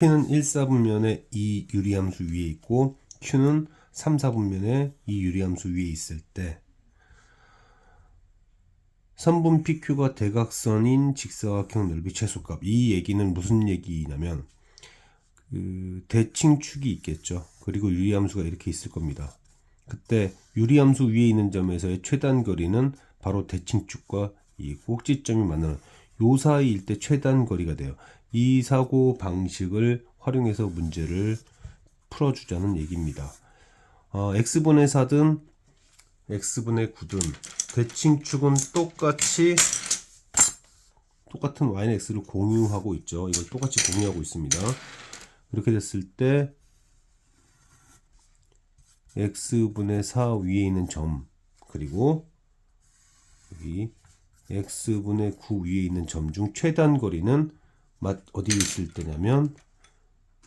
P는 1, 4분면에 이 유리함수 위에 있고 Q는 3, 4분면에 이 유리함수 위에 있을 때 선분 PQ가 대각선인 직사각형 넓이 최소값. 이 얘기는 무슨 얘기냐면 그 대칭축이 있겠죠. 그리고 유리함수가 이렇게 있을 겁니다. 그때 유리함수 위에 있는 점에서의 최단 거리는 바로 대칭축과 이 꼭지점이 만나는 요 사이일 때 최단 거리가 돼요. 이 사고 방식을 활용해서 문제를 풀어주자는 얘기입니다. x분의 4든 x분의 9든 대칭축은 똑같은 y는 x를 공유하고 있죠. 이걸 똑같이 공유하고 있습니다. 이렇게 됐을 때 x분의 4 위에 있는 점 그리고 여기 x분의 9 위에 있는 점 중 최단 거리는 어디에 있을 때냐면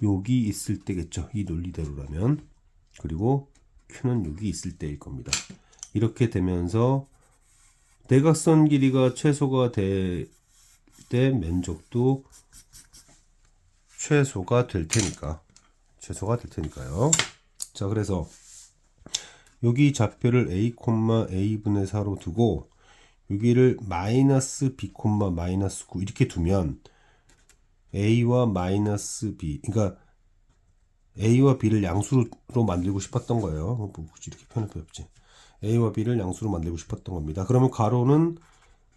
여기 있을 때겠죠. 이 논리대로라면. 그리고 q는 여기 있을 때일 겁니다. 이렇게 되면서 대각선 길이가 최소가 될 때 면적도 최소가 될 테니까요. 자, 그래서 여기 좌표를 a, a분의 4로 두고 여기를 마이너스 b, 마이너스 9 이렇게 두면 a와 마이너스 b, 그러니까 a와 b를 양수로 만들고 싶었던 거예요. 뭐 굳이 이렇게 표현할 필요 없지. a와 b를 양수로 만들고 싶었던 겁니다. 그러면 가로는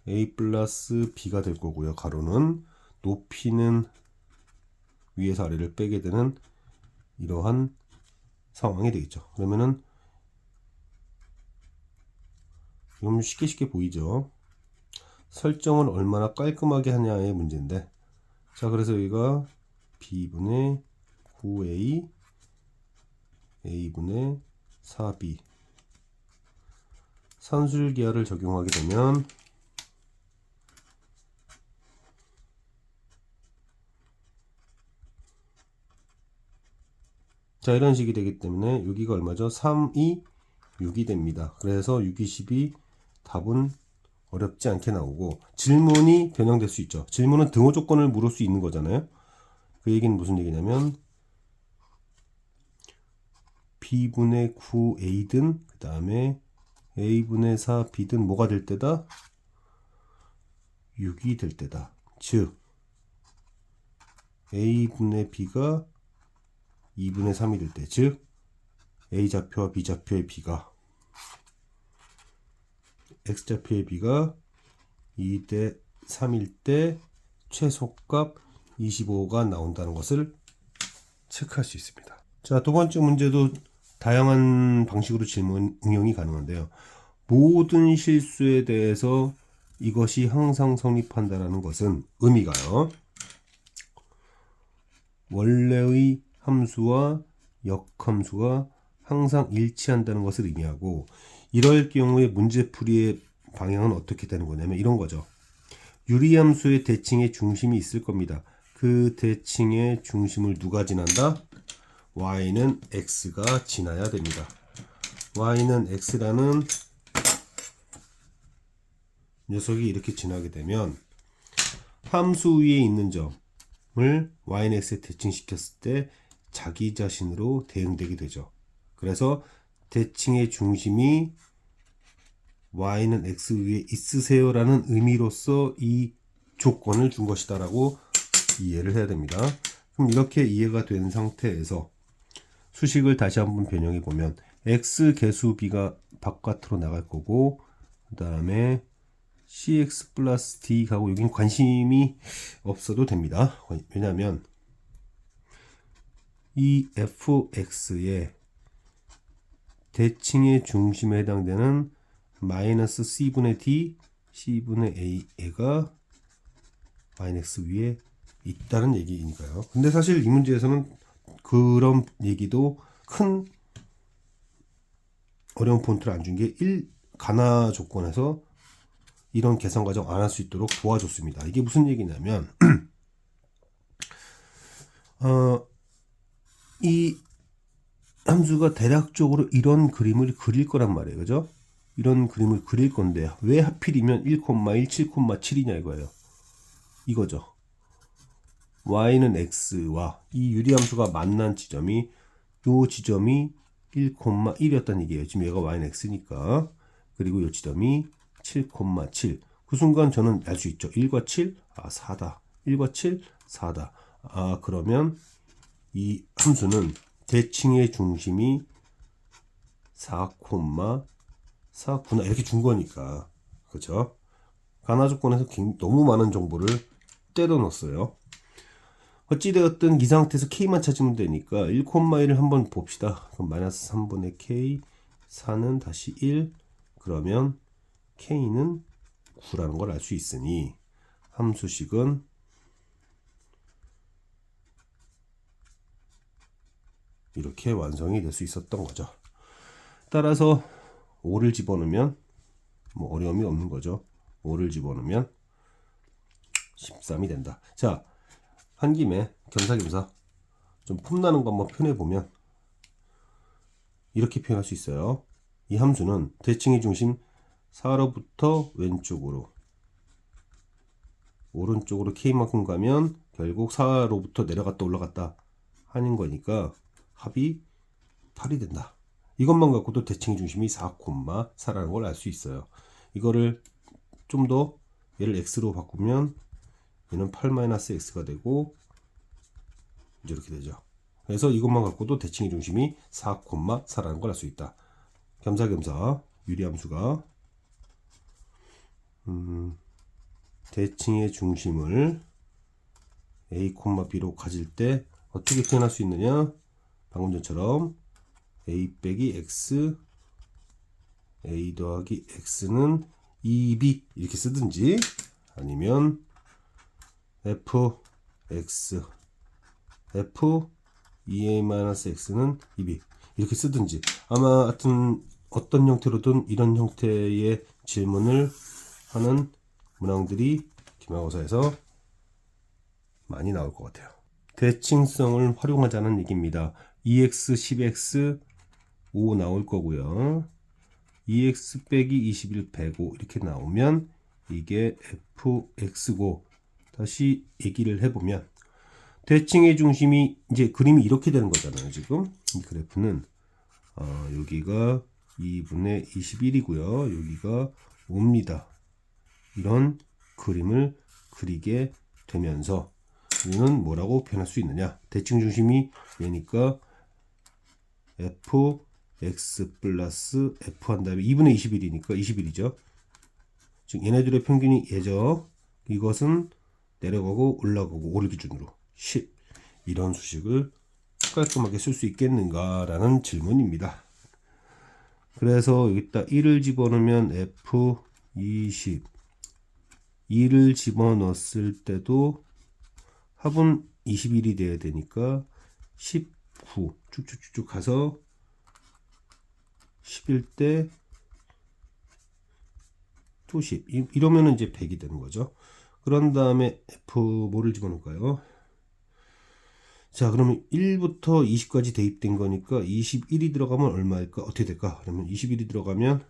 a 플러스 b가 될 거고요. 가로는 높이는 위에서 아래를 빼게 되는 이러한 상황이 되겠죠. 그러면은 이건 쉽게 보이죠. 설정을 얼마나 깔끔하게 하냐의 문제인데, 자, 그래서 여기가 b분의 9a a분의 4b 산술기하를 적용하게 되면 자, 이런 식이 되기 때문에 여기가 얼마죠? 3, 2, 6이 됩니다. 그래서 6, 2, 12 답은 어렵지 않게 나오고 질문이 변형될 수 있죠. 질문은 등호 조건을 물을 수 있는 거잖아요. 그 얘기는 무슨 얘기냐면 b분의 9a든 그 다음에 a분의 4b든 뭐가 될 때다? 6이 될 때다. 즉 a분의 b가 2분의 3이 될 때, 즉 a좌표와 b좌표의 b가 x좌표의 b가 2대 3일 때 최소값 25가 나온다는 것을 체크할 수 있습니다. 자, 두 번째 문제도 다양한 방식으로 질문 응용이 가능한데요. 모든 실수에 대해서 이것이 항상 성립한다는 것은 의미가요. 원래의 함수와 역함수가 항상 일치한다는 것을 의미하고, 이럴 경우에 문제풀이의 방향은 어떻게 되는 거냐면 이런 거죠. 유리함수의 대칭의 중심이 있을 겁니다. 그 대칭의 중심을 누가 지난다? y는 x가 지나야 됩니다. y는 x라는 녀석이 이렇게 지나게 되면 함수 위에 있는 점을 y는 x에 대칭시켰을 때 자기 자신으로 대응되게 되죠. 그래서 대칭의 중심이 y는 x 위에 있으세요 라는 의미로서 이 조건을 준 것이다 라고 이해를 해야 됩니다. 그럼 이렇게 이해가 된 상태에서 수식을 다시 한번 변형해 보면 x 개수 b가 바깥으로 나갈 거고, 그 다음에 cx 플러스 d 가고 여기는 관심이 없어도 됩니다. 왜냐하면 이 fx의 대칭의 중심에 해당되는 마이너스 c분의 d, c분의 a가 마이너스 위에 있다는 얘기니까요. 근데 사실 이 문제에서는 그런 얘기도 큰 어려운 폰트를 안 준 게 가나 조건에서 이런 계산 과정 안 할 수 있도록 도와줬습니다. 이게 무슨 얘기냐면 이 함수가 대략적으로 이런 그림을 그릴 거란 말이에요. 그죠? 이런 그림을 그릴 건데 왜 하필이면 1,1, 7,7이냐 이거예요. 이거죠. y는 x와 이 유리함수가 만난 지점이 요 지점이 1,1이었다는 얘기예요. 지금 얘가 y는 x니까. 그리고 요 지점이 7,7. 그 순간 저는 알 수 있죠. 1과 7, 4다. 1과 7, 4다. 그러면 이 함수는 대칭의 중심이 4,4구나 이렇게 준 거니까. 그죠? 가나 조건에서 너무 많은 정보를 때려 넣었어요. 어찌되었든 이 상태에서 K만 찾으면 되니까 1,1을 한번 봅시다. 그럼 마이너스 3분의 K 4는 다시 1 그러면 K는 9라는 걸 알 수 있으니 함수식은 이렇게 완성이 될 수 있었던 거죠. 따라서 5를 집어넣으면 뭐 어려움이 없는 거죠. 5를 집어넣으면 13이 된다. 자, 한 김에 겸사겸사 좀 폼나는 거 한번 표현해보면 이렇게 표현할 수 있어요. 이 함수는 대칭의 중심 4로부터 왼쪽으로 오른쪽으로 K만큼 가면 결국 4로부터 내려갔다 올라갔다 하는 거니까 합이 8이 된다. 이것만 갖고도 대칭의 중심이 4,4라는 걸 알 수 있어요. 이거를 좀 더 얘를 x로 바꾸면 얘는 8-x가 되고 이제 이렇게 되죠. 그래서 이것만 갖고도 대칭의 중심이 4,4라는 걸 알 수 있다. 겸사겸사 유리함수가 대칭의 중심을 a, b로 가질 때 어떻게 표현할 수 있느냐? 방금 전처럼 a 빼기 x a 더하기 x는 2b 이렇게 쓰든지 아니면 fx f 2a-x는 2b 이렇게 쓰든지 아마 하여튼 어떤 형태로든 이런 형태의 질문을 하는 문항들이 기말고사에서 많이 나올 것 같아요. 대칭성을 활용하자는 얘기입니다. 2x, 10x, 5 나올 거고요. 2x 빼기 21 105 이렇게 나오면 이게 fx고 다시 얘기를 해보면 대칭의 중심이 이제 그림이 이렇게 되는 거잖아요. 지금 이 그래프는 여기가 2분의 21이고요. 여기가 5입니다. 이런 그림을 그리게 되면서 우리는 뭐라고 표현할 수 있느냐? 대칭 중심이 얘니까 fx 플러스 f 한 다음에 2분의 21이니까 21이죠. 즉 얘네들의 평균이 얘죠. 이것은 내려가고 올라가고 5를 기준으로 10 이런 수식을 깔끔하게 쓸 수 있겠는가라는 질문입니다. 그래서 여기다 1을 집어넣으면 f20 2를 집어넣었을 때도 합은 21이 돼야 되니까 19 쭉쭉쭉쭉 가서 10일 때 또 10 이러면 이제 100이 되는 거죠. 그런 다음에 f 뭐를 집어넣을까요? 자, 그러면 1부터 20까지 대입된 거니까 21이 들어가면 얼마일까? 어떻게 될까? 그러면 21이 들어가면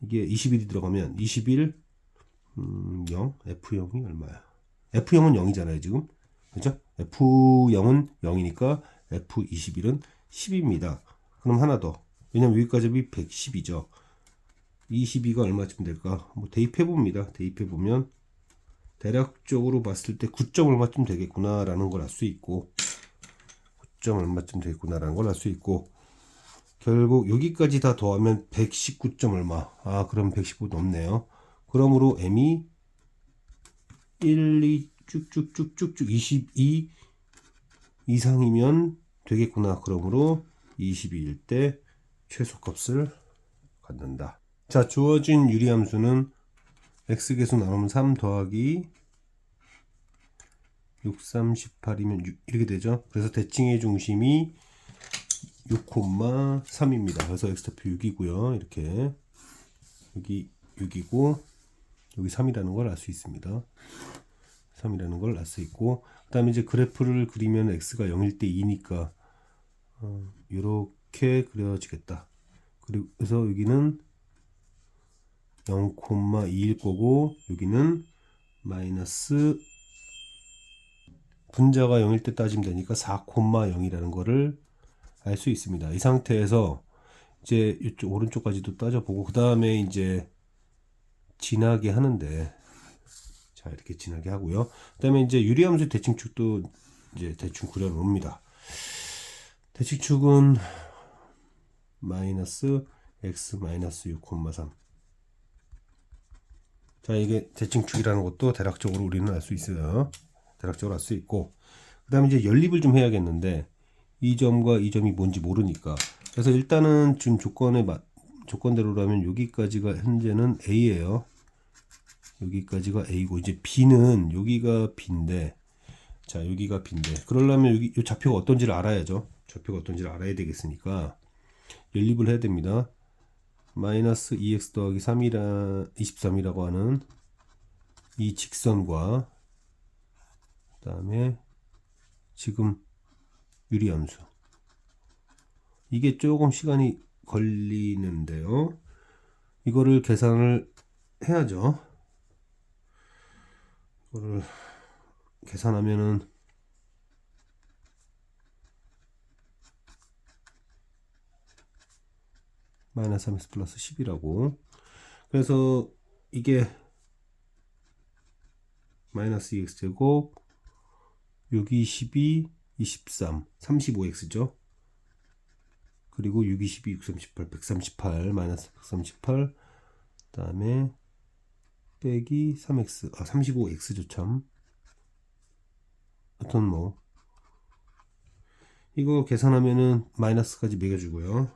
이게 21이 들어가면 21 0 F0이 얼마야? F0은 0이잖아요, 지금. 그죠? F0은 0이니까 F21은 10입니다. 그럼 하나 더. 왜냐면 여기까지 110이죠. 22가 얼마쯤 될까? 뭐 대입해 봅니다. 대입해 보면 대략적으로 봤을 때 9점 얼마쯤 되겠구나라는 걸 알 수 있고 9점 얼마쯤 되겠구나라는 걸 알 수 있고 결국 여기까지 다 더하면 119점 얼마. 그럼 119 넘네요. 그러므로 m이 1, 2 쭉쭉쭉쭉쭉 22 이상이면 되겠구나. 그러므로 22일 때 최소값을 갖는다. 자, 주어진 유리함수는 x계수 나누면 3 더하기 6, 3, 18이면 6 이렇게 되죠. 그래서 대칭의 중심이 6,3입니다. 그래서 x좌표 6이고요. 이렇게 여기 6이고 여기 3이라는 걸 알 수 있습니다. 3이라는 걸 알 수 있고 그 다음에 이제 그래프를 그리면 x가 0일 때 2니까 이렇게 그려지겠다. 그래서 여기는 0,2일 거고 여기는 마이너스 분자가 0일 때 따지면 되니까 4,0이라는 거를 알 수 있습니다. 이 상태에서 이제 이쪽 오른쪽까지도 따져보고 그 다음에 이제 진하게 하는데, 자 이렇게 진하게 하고요. 그 다음에 이제 유리함수 대칭축도 이제 대충 그려놓습니다. 대칭축은 마이너스 x 마이너스 6,3. 자 이게 대칭축이라는 것도 대략적으로 우리는 알 수 있어요. 대략적으로 알 수 있고, 그 다음에 이제 연립을 좀 해야겠는데 이 점과 이 점이 뭔지 모르니까, 그래서 일단은 준 조건대로라면 여기까지가 현재는 A예요. 여기까지가 A고, 이제 B는 여기가 B인데, 자 여기가 B인데, 그러려면 여기 이 좌표가 어떤지를 알아야죠. 좌표가 어떤지를 알아야 되겠으니까 연립을 해야 됩니다. 마이너스 2x 더하기 23이라고 하는 이 직선과 그 다음에 지금 유리함수, 이게 조금 시간이 걸리는데요. 이거를 계산을 해야죠. 이거를 계산하면은 마이너스 3x 플러스 10이라고. 그래서 이게 마이너스 2x 제곱, 여기 12, 23, 35x죠. 그리고 6, 22, 6, 38, 138, 마이너스 138, 그 다음에 빼기 3x, 35x죠 참. 하여튼 뭐 이거 계산하면은 마이너스까지 매겨주고요.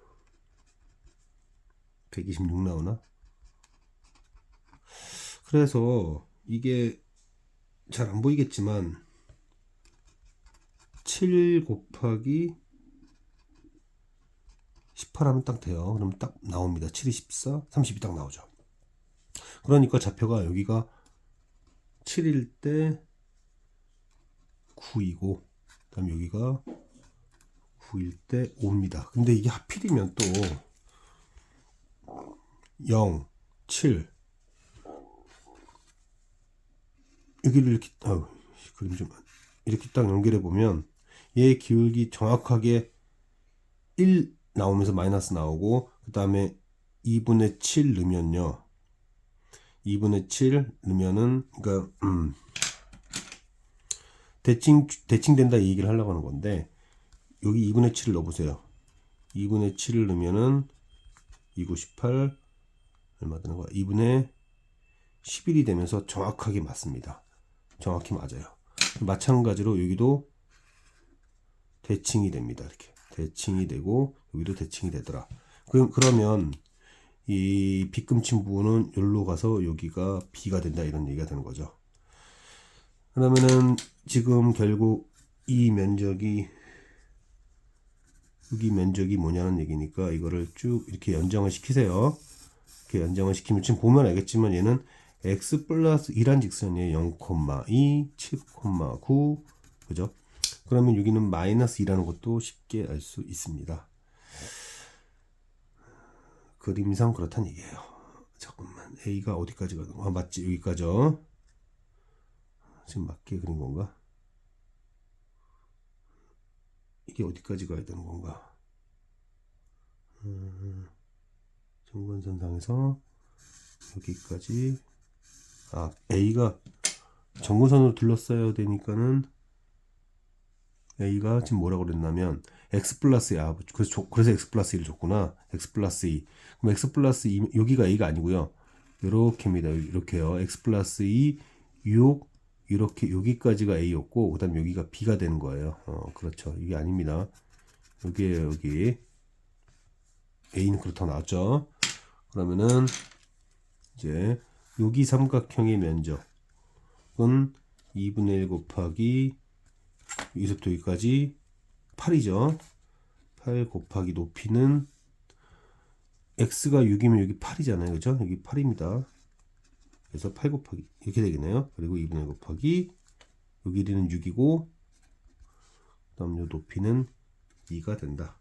126 나오나? 그래서 이게 잘 안 보이겠지만 7 곱하기 18 하면 딱 돼요. 그럼 딱 나옵니다. 7이 14, 32 딱 나오죠. 그러니까 좌표가 여기가 7일 때 9이고, 그 다음에 여기가 9일 때 5입니다. 근데 이게 하필이면 또 0, 7 여기를 이렇게 그림 좀 이렇게 딱 연결해 보면 얘의 기울기 정확하게 1 나오면서 마이너스 나오고, 그 다음에 2분의 7 넣으면요, 2분의 7 넣으면은 그러니까 대칭된다 이 얘기를 하려고 하는 건데, 여기 2분의 7을 넣어보세요. 2분의 7을 넣으면은 298 얼마 되는 거야? 2분의 11이 되면서 정확하게 맞습니다. 정확히 맞아요. 마찬가지로 여기도 대칭이 됩니다. 이렇게 대칭이 되고 여기도 대칭이 되더라. 그러면 이 빗금친 부분은 여기로 가서 여기가 B가 된다, 이런 얘기가 되는 거죠. 그러면은 지금 결국 이 면적이, 여기 면적이 뭐냐는 얘기니까 이거를 쭉 이렇게 연장을 시키세요. 이렇게 연장을 시키면 지금 보면 알겠지만 얘는 x 플러스 2란 직선이에요. 0,2, 7,9, 그죠? 그러면 여기는 마이너스 2라는 것도 쉽게 알 수 있습니다. 그림상 그렇다는 얘기예요. 잠깐만, A가 어디까지 가는 거야? 맞지? 여기까지요. 지금 맞게 그린 건가? 이게 어디까지 가야 되는 건가? 정근선상에서 여기까지. A가 정근선으로 둘러싸야 되니까는 A가 지금 뭐라고 그랬냐면 x 플러스 2. 그래서 x 플러스 1을 줬구나. x 플러스 2. 그럼 x 플러스 2, 여기가 A가 아니고요. 이렇게입니다. 이렇게요. x 플러스 2, 6, 이렇게 여기까지가 A였고, 그 다음 여기가 B가 되는 거예요. 그렇죠. 이게 아닙니다. 여기에요, 여기. A는 그렇다고 나왔죠. 그러면은 이제 여기 삼각형의 면적은 2분의 1 곱하기 여기서부터 여기까지 8이죠. 8 곱하기 높이는 x가 6이면 여기 8이잖아요. 그죠? 여기 8입니다. 그래서 8 곱하기 이렇게 되겠네요. 그리고 2분의 1 곱하기 요 길이는 6이고, 그다음 요 높이는 2가 된다.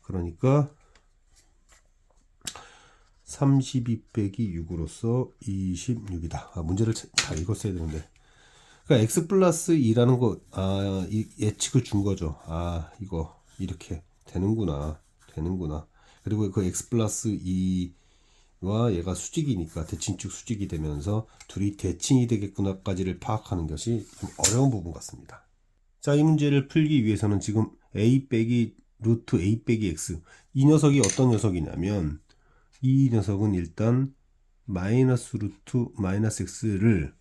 그러니까 32 빼기 6으로서 26이다. 문제를 다 읽었어야 되는데. 그러니까 x 플러스 2라는 거, 예측을 준 거죠. 이거 이렇게 되는구나. 그리고 그 x 플러스 2와 얘가 수직이니까 대칭축 수직이 되면서 둘이 대칭이 되겠구나까지를 파악하는 것이 좀 어려운 부분 같습니다. 자, 이 문제를 풀기 위해서는 지금 a 빼기 루트 a 빼기 x, 이 녀석이 어떤 녀석이냐면 이 녀석은 일단 마이너스 루트 마이너스 x를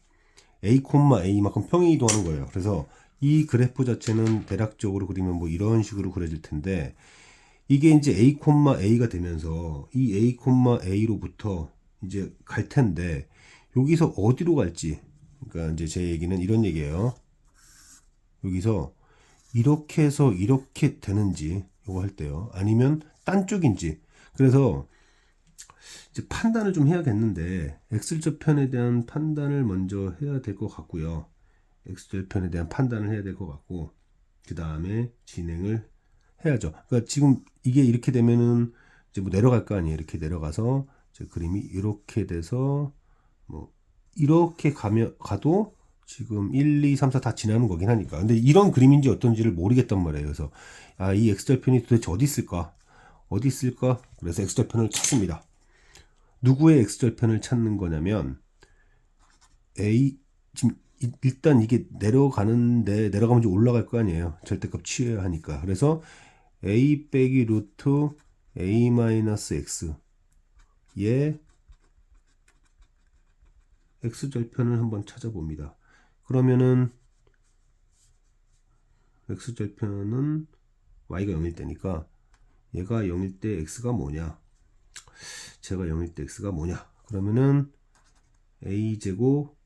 a, a만큼 평행 이동하는 거예요. 그래서 이 그래프 자체는 대략적으로 그리면 뭐 이런 식으로 그려질 텐데, 이게 이제 a, a가 되면서 이 a, a로부터 이제 갈 텐데, 여기서 어디로 갈지, 그러니까 이제 제 얘기는 이런 얘기예요. 여기서 이렇게 해서 이렇게 되는지 이거 할 때요, 아니면 딴 쪽인지. 그래서 이제 판단을 좀 해야겠는데, x절편에 대한 판단을 먼저 해야 될 것 같고요. x절편에 대한 판단을 해야 될 것 같고, 그 다음에 진행을 해야죠. 그러니까 지금 이게 이렇게 되면은 이제 뭐 내려갈 거 아니에요. 이렇게 내려가서 이제 그림이 이렇게 돼서 뭐 이렇게 가도 지금 1, 2, 3, 4 다 지나는 거긴 하니까. 근데 이런 그림인지 어떤지를 모르겠단 말이에요. 그래서 이 x절편이 도대체 어디 있을까? 어디 있을까? 그래서 x절편을 찾습니다. 누구의 x절편을 찾는 거냐면 지금 일단 이게 내려가면 이제 올라갈 거 아니에요. 절대값 취해야 하니까. 그래서 a 빼기 루트 a 마이너스 x 의 x절편을 한번 찾아봅니다. 그러면은 x절편은 y가 0일 때니까 얘가 0일 때 x가 뭐냐? 제가 0일 때 x가 뭐냐? 그러면은 a제곱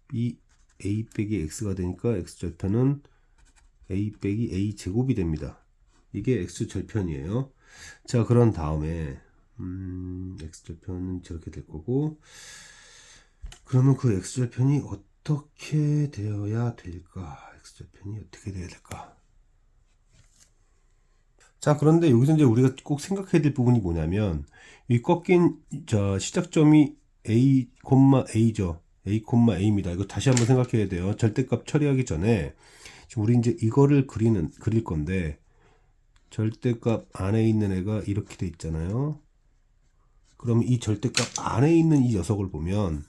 b a 빼기 x가 되니까 x절편은 a 빼기 a 제곱이 됩니다. 이게 x절편이에요. 자, 그런 다음에 x절편은 저렇게 될 거고, 그러면 그 x절편이 어떻게 되어야 될까? x절편이 어떻게 되어야 될까? 자, 그런데 여기서 이제 우리가 꼭 생각해야 될 부분이 뭐냐면, 이 꺾인 시작점이 a, a죠. a, a입니다. 이거 다시 한번 생각해야 돼요. 절대값 처리하기 전에 지금 우리 이제 이거를 그릴 건데, 절대값 안에 있는 애가 이렇게 돼 있잖아요. 그럼 이 절대값 안에 있는 이 녀석을 보면,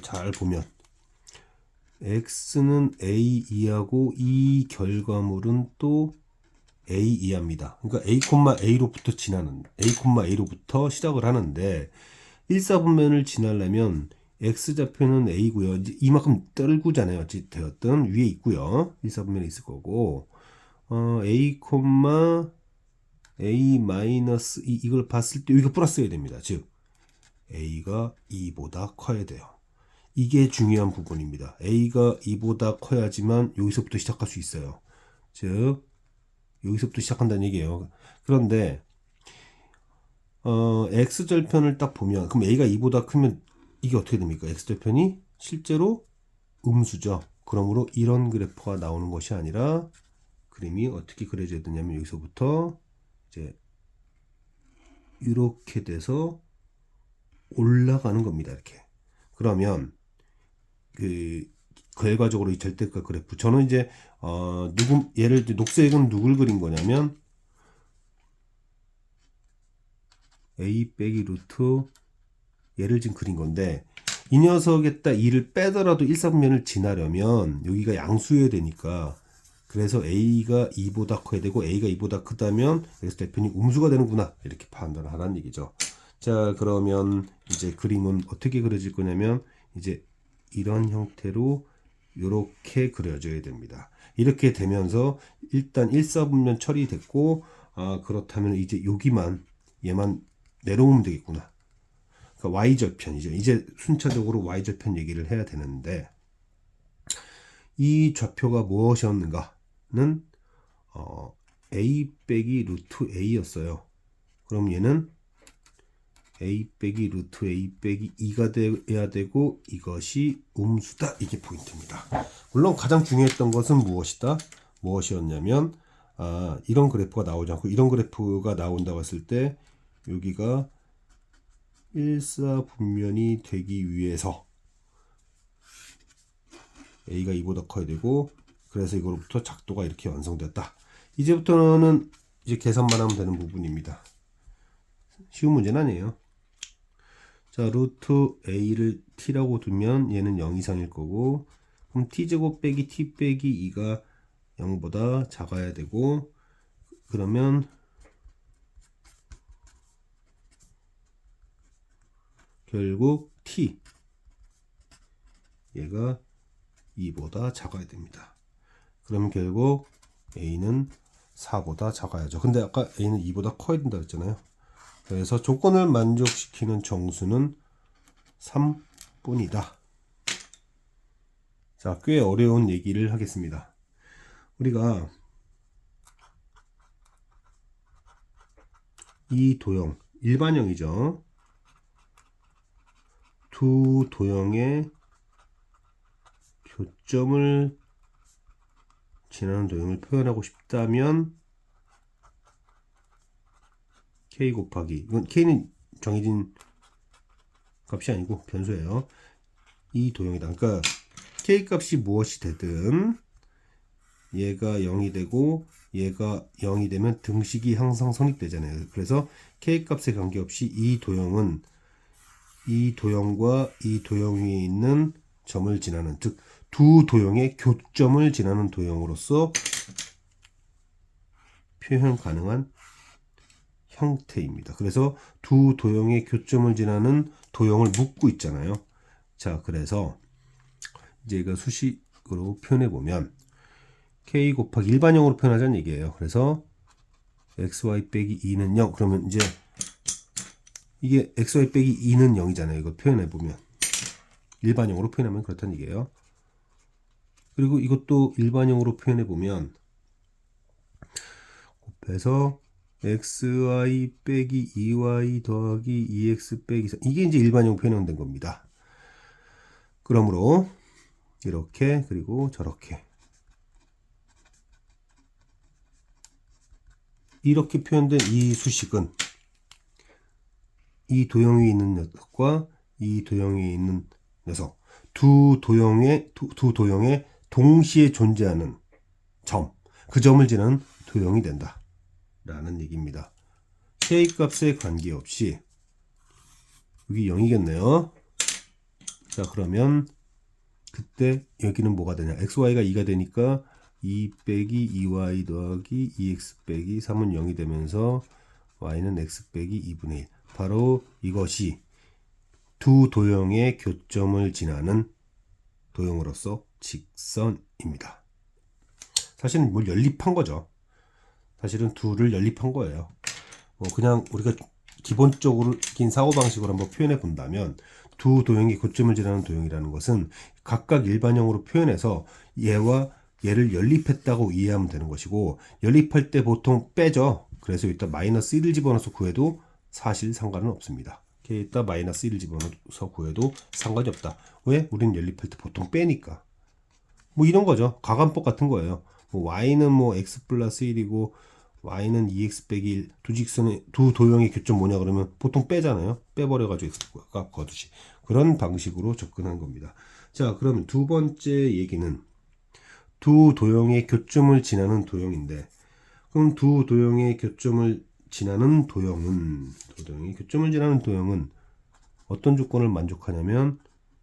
잘 보면 x는 a 이하고 이 결과물은 또 a 이하입니다. 그러니까 a, a로부터 a로부터 시작을 하는데, 1사분면을 지나려면 x좌표는 a고요. 이제 이만큼 떨구잖아요. 어찌되었든 위에 있고요. 1사분면에 있을 거고, a, a 마이너스 이걸 봤을 때 여기가 플러스여야 됩니다. 즉 a가 2보다 커야 돼요. 이게 중요한 부분입니다. a가 2보다 커야지만 여기서부터 시작할 수 있어요. 즉 여기서부터 시작한다는 얘기예요. 그런데 x절편을 딱 보면, 그럼 a가 2보다 크면 이게 어떻게 됩니까? x절편이 실제로 음수죠. 그러므로 이런 그래프가 나오는 것이 아니라 그림이 어떻게 그려져야 되냐면, 여기서부터 이제 이렇게 돼서 올라가는 겁니다. 이렇게. 그러면 결과적으로 이 절대값 그래프, 저는 이제 예를 들어 녹색은 누굴 그린 거냐면 a 빼기 루트 얘를 지금 그린 건데, 이 녀석에다 2를 빼더라도 1사분면을 지나려면 여기가 양수여야 되니까, 그래서 a가 2보다 커야 되고 a가 2보다 크다면 x절편이 음수가 되는구나, 이렇게 판단을 하라는 얘기죠. 자, 그러면 이제 그림은 어떻게 그려질 거냐면, 이제 이런 형태로 이렇게 그려져야 됩니다. 이렇게 되면서 일단 1사분면 처리됐고, 그렇다면 이제 얘만 내려오면 되겠구나. 그러니까 y절편이죠. 이제 순차적으로 y절편 얘기를 해야 되는데, 이 좌표가 무엇이었는가는 a 빼기 루트 a였어요. 그럼 얘는 a 빼기 루트 a 빼기 2가 돼야 되고, 이것이 음수다. 이게 포인트입니다. 물론 가장 중요했던 것은 무엇이었냐면, 이런 그래프가 나오지 않고 이런 그래프가 나온다고 했을 때 여기가 일사분면이 되기 위해서 a가 2보다 커야 되고, 그래서 이거로부터 작도가 이렇게 완성되었다. 이제부터는 이제 계산만 하면 되는 부분입니다. 쉬운 문제는 아니에요. 자, 루트 a를 t라고 두면 얘는 0 이상일 거고, 그럼 t제곱 빼기 t 빼기 2가 0보다 작아야 되고, 그러면 결국 t 얘가 2보다 작아야 됩니다. 그러면 결국 a는 4보다 작아야죠. 근데 아까 a는 2보다 커야 된다 그랬잖아요. 그래서 조건을 만족시키는 정수는 3뿐이다. 자, 꽤 어려운 얘기를 하겠습니다. 우리가 이 도형, 일반형이죠. 두 도형의 교점을 지나는 도형을 표현하고 싶다면 k 곱하기, 이건 k는 정해진 값이 아니고 변수예요. 이 도형이다. 그러니까 k 값이 무엇이 되든 얘가 0이 되고 얘가 0이 되면 등식이 항상 성립되잖아요. 그래서 k 값에 관계없이 이 도형은 이 도형과 이 도형 위에 있는 점을 지나는, 즉 두 도형의 교점을 지나는 도형으로서 표현 가능한 형태입니다. 그래서 두 도형의 교점을 지나는 도형을 묶고 있잖아요. 자, 그래서 이제 이거 수식으로 표현해 보면 k 곱하기 일반형으로 표현하자는 얘기예요. 그래서 xy 빼기 2는 0. 그러면 이제 이게 xy 빼기 2는 0이잖아요. 이거 표현해 보면 일반형으로 표현하면 그렇다는 얘기예요. 그리고 이것도 일반형으로 표현해 보면 곱해서 xy 빼기 2y 더하기 2x 빼기 3, 이게 이제 일반형 표현된 겁니다. 그러므로 이렇게, 그리고 저렇게, 이렇게 표현된 이 수식은 이 도형 위에 있는 녀석과 이 도형 위에 있는 녀석, 두 도형의 동시에 존재하는 점, 그 점을 지나는 도형이 된다 라는 얘기입니다. k 값에 관계없이 여기 0이겠네요. 자, 그러면 그때 여기는 뭐가 되냐, xy가 2가 되니까 2 빼기 2y 더하기 2x 빼기 3은 0이 되면서 y는 x 빼기 2분의 1, 바로 이것이 두 도형의 교점을 지나는 도형으로서 직선입니다. 사실은 뭘 연립한 거죠. 사실은 둘을 연립한 거예요. 그냥 우리가 기본적인 사고방식으로 한번 표현해 본다면 두 도형의 교점을 지나는 도형이라는 것은 각각 일반형으로 표현해서 얘와 얘를 연립했다고 이해하면 되는 것이고, 연립할 때 보통 빼죠. 그래서 일단 마이너스 1을 집어넣어서 구해도 사실 상관은 없습니다. 여기다 마이너스 1을 집어넣어서 구해도 상관이 없다. 왜? 우리는 연립할 때 보통 빼니까. 뭐 이런 거죠. 가간법 같은 거예요. y는 x 플러스 1이고 y는 2x 빼기 1, 두 직선의 두 도형의 교점 뭐냐 그러면 보통 빼잖아요. 빼버려가지고 x값 거두지. 그런 방식으로 접근한 겁니다. 자, 그러면 두 번째 얘기는 두 도형의 교점을 지나는 도형인데, 그럼 두 도형의 교점을 지나는 도형은 어떤 조건을 만족하냐면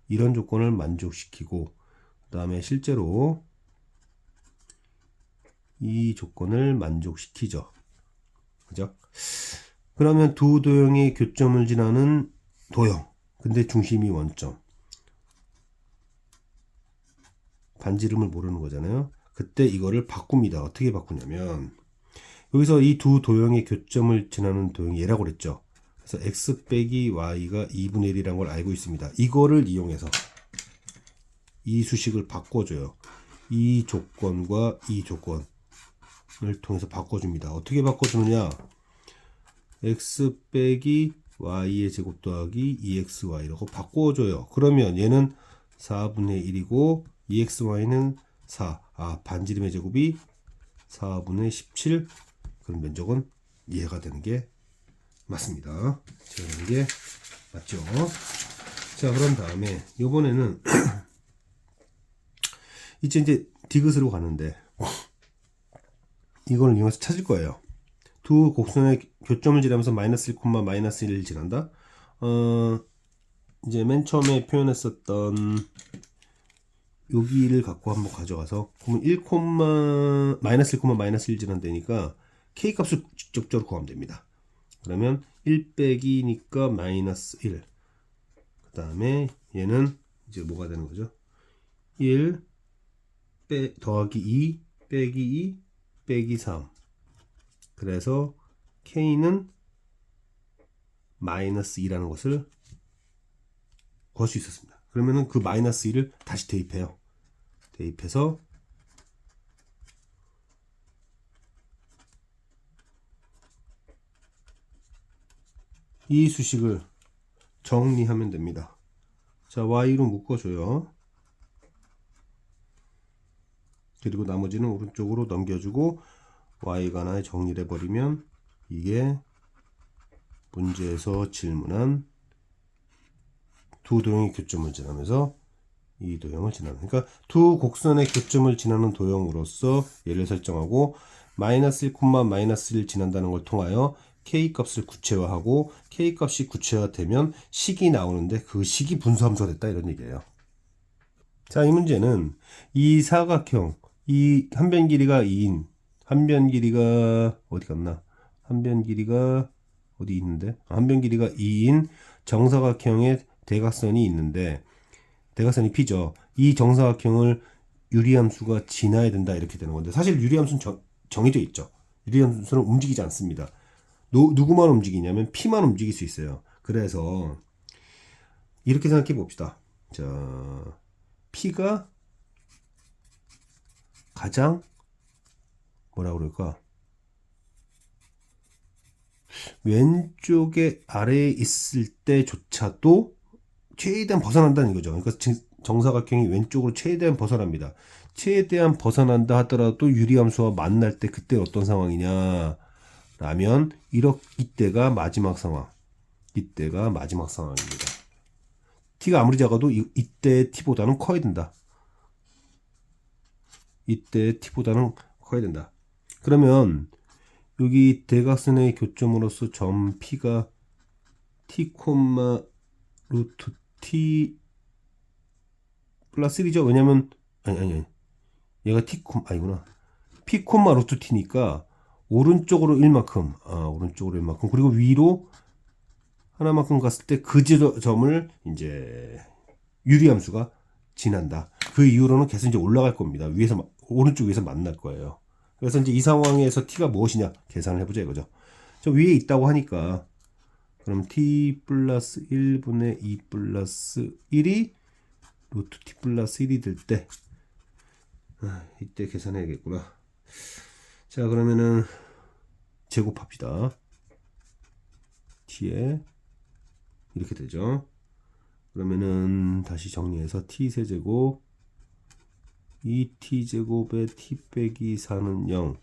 이런 조건을 만족시키고, 그 다음에 실제로 이 조건을 만족시키죠. 그죠? 그러면 두 도형의 교점을 지나는 도형, 근데 중심이 원점, 반지름을 모르는 거잖아요. 그때 이거를 바꿉니다. 어떻게 바꾸냐면 여기서 이 두 도형의 교점을 지나는 도형이 얘라고 그랬죠. 그래서 x 빼기 y가 2분의 1이라는 걸 알고 있습니다. 이거를 이용해서 이 수식을 바꿔줘요. 이 조건과 이 조건을 통해서 바꿔줍니다. 어떻게 바꿔주느냐, x 빼기 y의 제곱 더하기 2xy라고 바꿔줘요. 그러면 얘는 4분의 1이고 2xy는 4, 반지름의 제곱이 4분의 17, 그럼 면적은 이해가 되는 게 맞습니다. 제가 되는 게 맞죠. 자, 그런 다음에 이번에는 이제 디귿으로 가는데 이걸 이용해서 찾을 거예요. 두 곡선의 교점을 지나면서 마이너스 1, 마이너스 1을 지난다. 이제 맨 처음에 표현했었던 여기를 갖고 한번 가져가서 그러면 1, 마이너스 1, 마이너스 1 지난다니까 k 값을 직접적으로 구하면 됩니다. 그러면 1 빼기니까 마이너스 1. 그 다음에 얘는 이제 뭐가 되는 거죠? 1 더하기 2 빼기 2 빼기 3. 그래서 k는 마이너스 2라는 것을 구할 수 있었습니다. 그러면은 그 마이너스 2를 다시 대입해요. 대입해서 이 수식을 정리하면 됩니다. 자, y로 묶어줘요. 그리고 나머지는 오른쪽으로 넘겨주고 y가 정리를 해버리면 이게 문제에서 질문한 두 도형의 교점을 지나면서 이 도형을 지나는, 그러니까 두 곡선의 교점을 지나는 도형으로서 얘를 설정하고 마이너스 1, 마이너스 1 지난다는 걸 통하여 k 값을 구체화하고 k 값이 구체화되면 식이 나오는데 그 식이 분수함수가 됐다, 이런 얘기예요. 자, 이 문제는 이 사각형, 이 한 변 길이가 2인, 한 변 길이가 어디 갔나? 한 변 길이가 어디 있는데? 한 변 길이가 2인 정사각형의 대각선이 있는데, 대각선이 P죠. 이 정사각형을 유리함수가 지나야 된다, 이렇게 되는 건데, 사실 유리함수는 정해져 있죠. 유리함수는 움직이지 않습니다. 누구만 움직이냐면 P만 움직일 수 있어요. 그래서 이렇게 생각해 봅시다. 자, P가 가장 뭐라 그럴까? 왼쪽에 아래에 있을 때조차도 최대한 벗어난다는 이거죠. 그러니까 정사각형이 왼쪽으로 최대한 벗어납니다. 최대한 벗어난다 하더라도 유리함수와 만날 때 그때 어떤 상황이냐 라면 이때가 마지막 상황. 이때가 마지막 상황입니다. t가 아무리 작아도 이때 t보다는 커야 된다. 이때 t보다는 커야 된다. 그러면 여기 대각선의 교점으로서 점 P가 t, 루트 t 플러스 1이죠. 왜냐면 아니 얘가 t, 아니구나. p, 루트 t니까 오른쪽으로 1만큼, 오른쪽으로 1만큼, 그리고 위로 하나만큼 갔을 때 그 점을 이제 유리함수가 지난다. 그 이후로는 계속 이제 올라갈 겁니다. 오른쪽 위에서 만날 거예요. 그래서 이제 이 상황에서 t가 무엇이냐 계산을 해보자 이거죠. 저 위에 있다고 하니까 그럼 t 플러스 1분의 2 플러스 1이 루트 t 플러스 1이 될 때 이때 계산해야겠구나. 자, 그러면은 제곱합시다. t에 이렇게 되죠. 그러면은 다시 정리해서 t 세제곱 2t제곱에 t 빼기 4는 0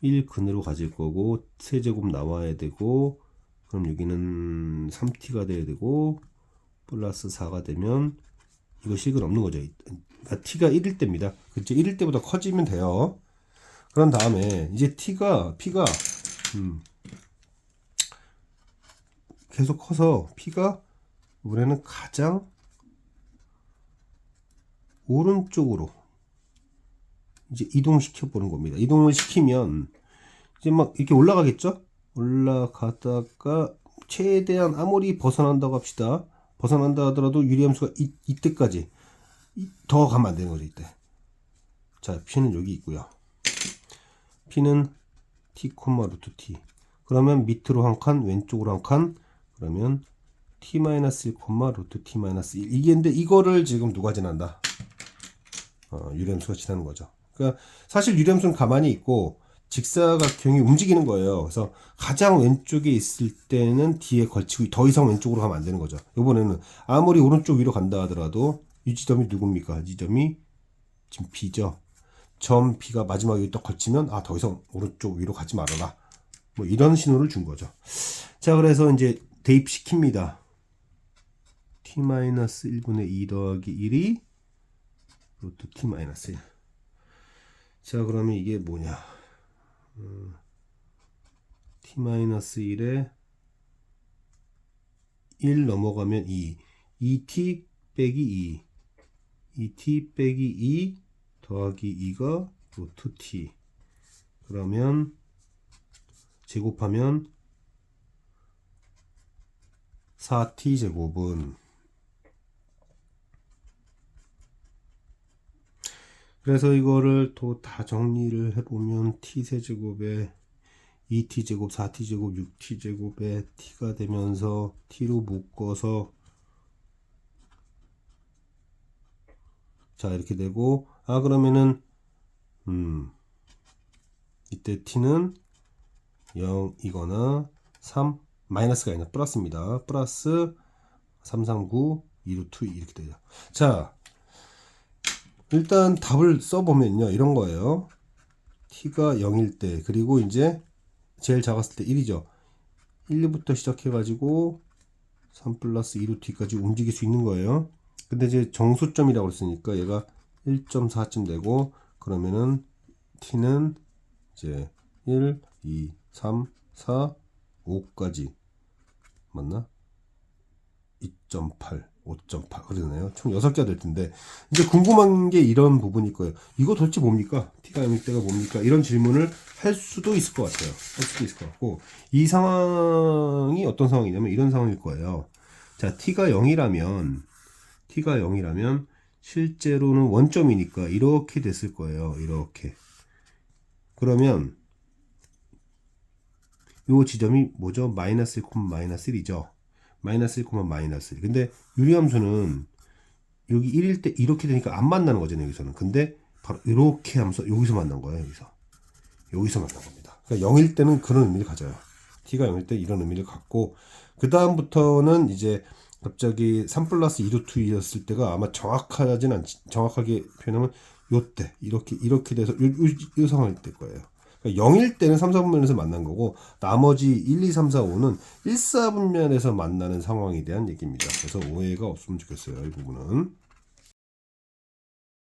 1근으로 가질 거고 세제곱 나와야 되고, 그럼 여기는 3t가 돼야 되고 플러스 4가 되면 이거 식은 없는 거죠. 그러니까 t가 1일 때입니다. 그렇죠? 1일 때보다 커지면 돼요. 그런 다음에 이제 p가 계속 커서 P가 이번에는 가장 오른쪽으로 이제 이동시켜 보는 겁니다. 이동을 시키면 이제 막 이렇게 올라가겠죠? 올라가다가 최대한 아무리 벗어난다고 합시다. 벗어난다 하더라도 유리함수가 이때까지 더 가면 안 되는 거죠, 이때. 자, P는 여기 있고요. P는 t, 루트 t. 그러면 밑으로 한 칸, 왼쪽으로 한 칸. 그러면 t-1, 루트 t-1. 이게 근데 이거를 지금 누가 지난다? 유리함수가 지나는 거죠. 그러니까 사실 유리함수는 가만히 있고 직사각형이 움직이는 거예요. 그래서 가장 왼쪽에 있을 때는 뒤에 걸치고 더 이상 왼쪽으로 가면 안 되는 거죠. 이번에는 아무리 오른쪽 위로 간다 하더라도 이 지점이 누굽니까? 이 지점이 지금 B죠. 점 B가 마지막에 딱 걸치면 더 이상 오른쪽 위로 가지 말아라. 뭐 이런 신호를 준 거죠. 자, 그래서 이제 대입시킵니다. t-1분의 2 더하기 1이 루트 t 마이너스 1. 자, 그러면 이게 뭐냐? t 마이너스 1에 1 넘어가면 2. 2t 빼기 2. 2t 빼기 2 더하기 2가 루트 t. 그러면 제곱하면 4t 제곱은, 그래서 이거를 또 다 정리를 해보면 t 세제곱에 2t 제곱, 4t 제곱, 6t 제곱에 t가 되면서 t로 묶어서, 자, 이렇게 되고, 그러면은 이때 t는 0이거나 3 마이너스가 아니라 플러스입니다. 플러스 339 2 루트 2 이렇게 되죠. 자, 일단 답을 써보면요, 이런 거예요. t가 0일 때, 그리고 이제 제일 작았을 때 1이죠. 1부터 시작해가지고 3 플러스 2 루트 2까지 움직일 수 있는 거예요. 근데 이제 정수점이라고 했으니까 얘가 1.4쯤 되고, 그러면은 t는 이제 1, 2, 3, 4, 5까지 맞나? 2.8, 5.8 그러네요. 총 6개가 될 텐데, 이제 궁금한 게 이런 부분일 거예요. 이거 도대체 뭡니까? t가 0일 때가 뭡니까? 이런 질문을 할 수도 있을 것 같아요. 할 수도 있을 것 같고, 이 상황이 어떤 상황이냐면 이런 상황일 거예요. 자, t가 0이라면 실제로는 원점이니까 이렇게 됐을 거예요. 이렇게. 그러면 요 지점이 뭐죠? 마이너스 1, 마이너스 1이죠. 마이너스 1, 마이너스 1. 근데 유리함수는 여기 1일 때 이렇게 되니까 안 만나는 거잖아요, 여기서는. 근데 바로 이렇게 하면서 여기서 만난 거예요, 여기서 만난 겁니다. 그러니까 0일 때는 그런 의미를 가져요. t가 0일 때 이런 의미를 갖고, 그 다음부터는 이제 갑자기 3 플러스 2 루트 2였을 때가 아마 정확하게 표현하면 요때 이렇게 돼서 요 상황일 때 거예요. 그러니까 0일 때는 3, 4분면에서 만난 거고, 나머지 1, 2, 3, 4, 5는 1, 4분면에서 만나는 상황에 대한 얘기입니다. 그래서 오해가 없으면 좋겠어요, 이 부분은.